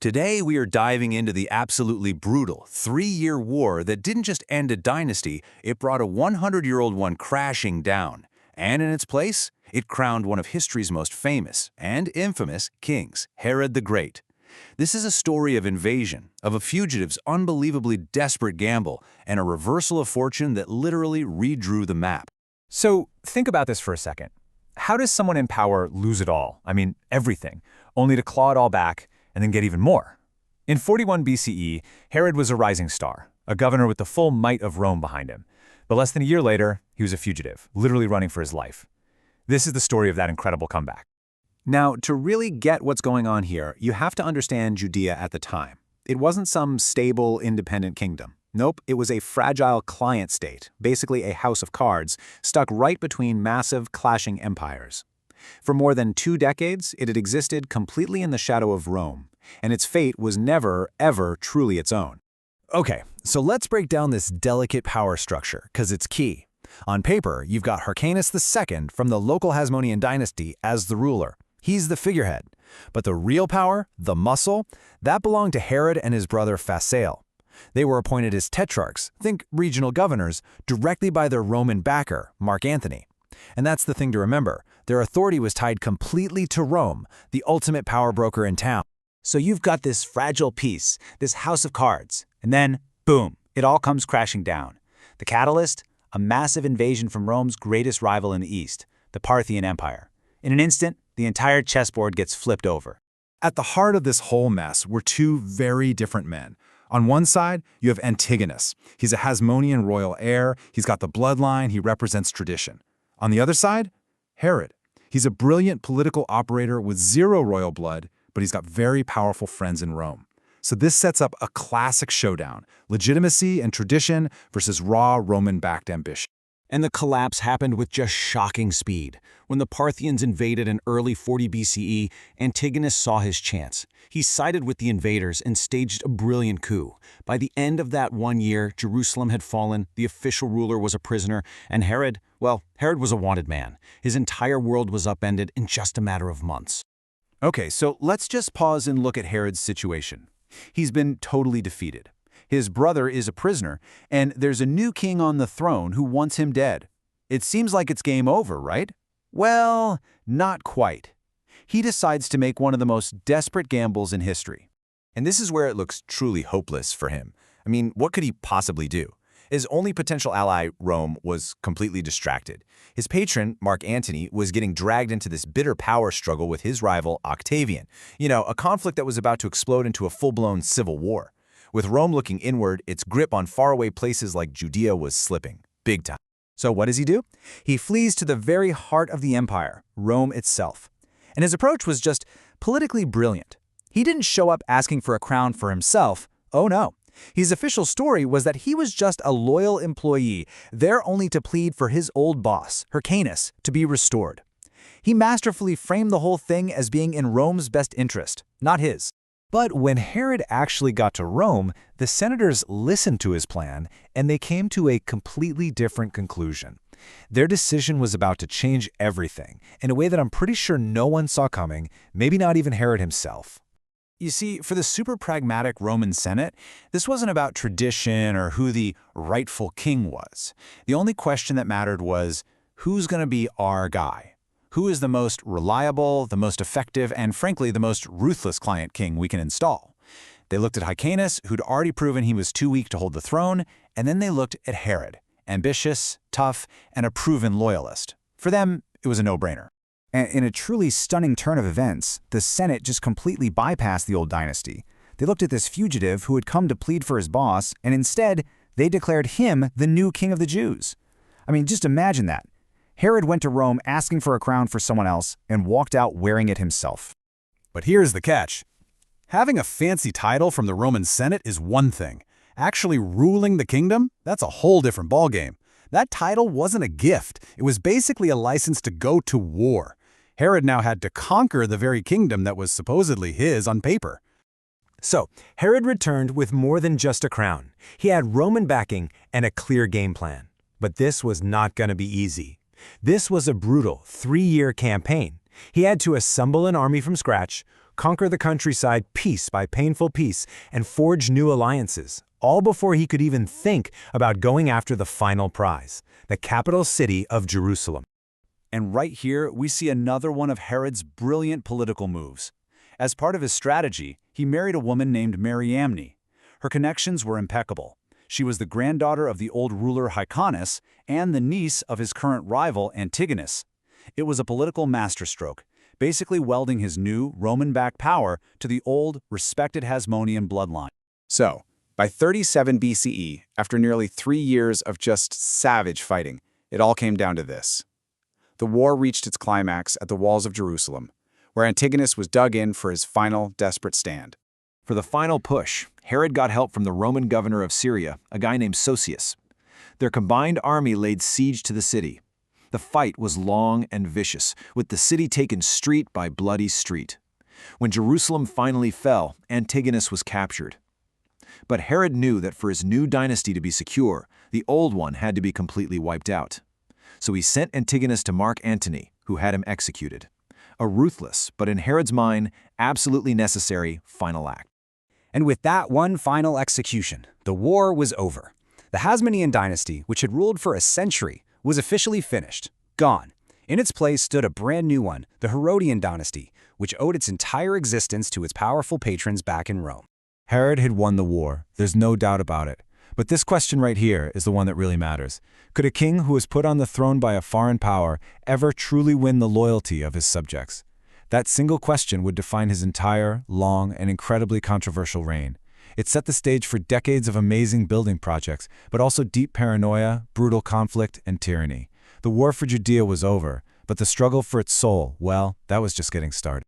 Today, we are diving into the absolutely brutal three-year war that didn't just end a dynasty, it brought a 100-year-old one crashing down. And in its place, it crowned one of history's most famous and infamous kings, Herod the Great. This is a story of invasion, of a fugitive's unbelievably desperate gamble, and a reversal of fortune that literally redrew the map. So think about this for a second. How does someone in power lose it all? I mean, everything, only to claw it all back and then get even more? In 41 BCE, Herod was a rising star, a governor with the full might of Rome behind him. But less than a year later, he was a fugitive, literally running for his life. This is the story of that incredible comeback. Now, to really get what's going on here, you have to understand Judea at the time. It wasn't some stable, independent kingdom. Nope, it was a fragile client state, basically a house of cards, stuck right between massive, clashing empires. For more than 2 decades, it had existed completely in the shadow of Rome, and its fate was never, ever truly its own. Okay, so let's break down this delicate power structure, because it's key. On paper, you've got Hyrcanus II from the local Hasmonean dynasty as the ruler. He's the figurehead. But the real power, the muscle, that belonged to Herod and his brother Phasael. They were appointed as tetrarchs, think regional governors, directly by their Roman backer, Mark Antony. And that's the thing to remember. Their authority was tied completely to Rome, the ultimate power broker in town. So you've got this fragile piece, this house of cards, and then, boom, it all comes crashing down. The catalyst? A massive invasion from Rome's greatest rival in the East, the Parthian Empire. In an instant, the entire chessboard gets flipped over. At the heart of this whole mess were 2 very different men. On one side, you have Antigonus. He's a Hasmonean royal heir, he's got the bloodline, he represents tradition. On the other side, Herod. He's a brilliant political operator with 0 royal blood, but he's got very powerful friends in Rome. So this sets up a classic showdown, legitimacy and tradition versus raw Roman-backed ambition. And the collapse happened with just shocking speed. When the Parthians invaded in early 40 BCE, Antigonus saw his chance. He sided with the invaders and staged a brilliant coup. By the end of that 1 year, Jerusalem had fallen, the official ruler was a prisoner, and Herod was a wanted man. His entire world was upended in just a matter of months. Okay, so let's just pause and look at Herod's situation. He's been totally defeated. His brother is a prisoner, and there's a new king on the throne who wants him dead. It seems like it's game over, right? Well, not quite. He decides to make one of the most desperate gambles in history. And this is where it looks truly hopeless for him. I mean, what could he possibly do? His only potential ally, Rome, was completely distracted. His patron, Mark Antony, was getting dragged into this bitter power struggle with his rival, Octavian. A conflict that was about to explode into a full-blown civil war. With Rome looking inward, its grip on faraway places like Judea was slipping, big time. So what does he do? He flees to the very heart of the empire, Rome itself. And his approach was just politically brilliant. He didn't show up asking for a crown for himself. Oh no. His official story was that he was just a loyal employee, there only to plead for his old boss, Hyrcanus, to be restored. He masterfully framed the whole thing as being in Rome's best interest, not his. But when Herod actually got to Rome, the senators listened to his plan, and they came to a completely different conclusion. Their decision was about to change everything, in a way that I'm pretty sure no one saw coming, maybe not even Herod himself. You see, for the super pragmatic Roman Senate, this wasn't about tradition or who the rightful king was. The only question that mattered was, who's going to be our guy? Who is the most reliable, the most effective, and frankly, the most ruthless client king we can install? They looked at Hyrcanus, who'd already proven he was too weak to hold the throne, and then they looked at Herod, ambitious, tough, and a proven loyalist. For them, it was a no-brainer. And in a truly stunning turn of events, the Senate just completely bypassed the old dynasty. They looked at this fugitive who had come to plead for his boss, and instead, they declared him the new king of the Jews. I mean, just imagine that. Herod went to Rome asking for a crown for someone else and walked out wearing it himself. But here's the catch. Having a fancy title from the Roman Senate is one thing. Actually ruling the kingdom, that's a whole different ballgame. That title wasn't a gift. It was basically a license to go to war. Herod now had to conquer the very kingdom that was supposedly his on paper. So, Herod returned with more than just a crown. He had Roman backing and a clear game plan. But this was not going to be easy. This was a brutal 3-year campaign. He had to assemble an army from scratch, conquer the countryside piece by painful piece, and forge new alliances, all before he could even think about going after the final prize, the capital city of Jerusalem. And right here, we see another one of Herod's brilliant political moves. As part of his strategy, he married a woman named Mariamne. Her connections were impeccable. She was the granddaughter of the old ruler Antigonus and the niece of his current rival Antigonus. It was a political masterstroke, basically welding his new Roman-backed power to the old, respected Hasmonean bloodline. So, by 37 BCE, after nearly 3 years of just savage fighting, it all came down to this. The war reached its climax at the walls of Jerusalem, where Antigonus was dug in for his final desperate stand. For the final push, Herod got help from the Roman governor of Syria, a guy named Sosius. Their combined army laid siege to the city. The fight was long and vicious, with the city taken street by bloody street. When Jerusalem finally fell, Antigonus was captured. But Herod knew that for his new dynasty to be secure, the old one had to be completely wiped out. So he sent Antigonus to Mark Antony, who had him executed. A ruthless, but in Herod's mind, absolutely necessary final act. And with that one final execution, the war was over. The Hasmonean dynasty, which had ruled for a century, was officially finished, gone. In its place stood a brand new one, the Herodian dynasty, which owed its entire existence to its powerful patrons back in Rome. Herod had won the war, there's no doubt about it. But this question right here is the one that really matters. Could a king who was put on the throne by a foreign power ever truly win the loyalty of his subjects? That single question would define his entire, long, and incredibly controversial reign. It set the stage for decades of amazing building projects, but also deep paranoia, brutal conflict, and tyranny. The war for Judea was over, but the struggle for its soul, well, that was just getting started.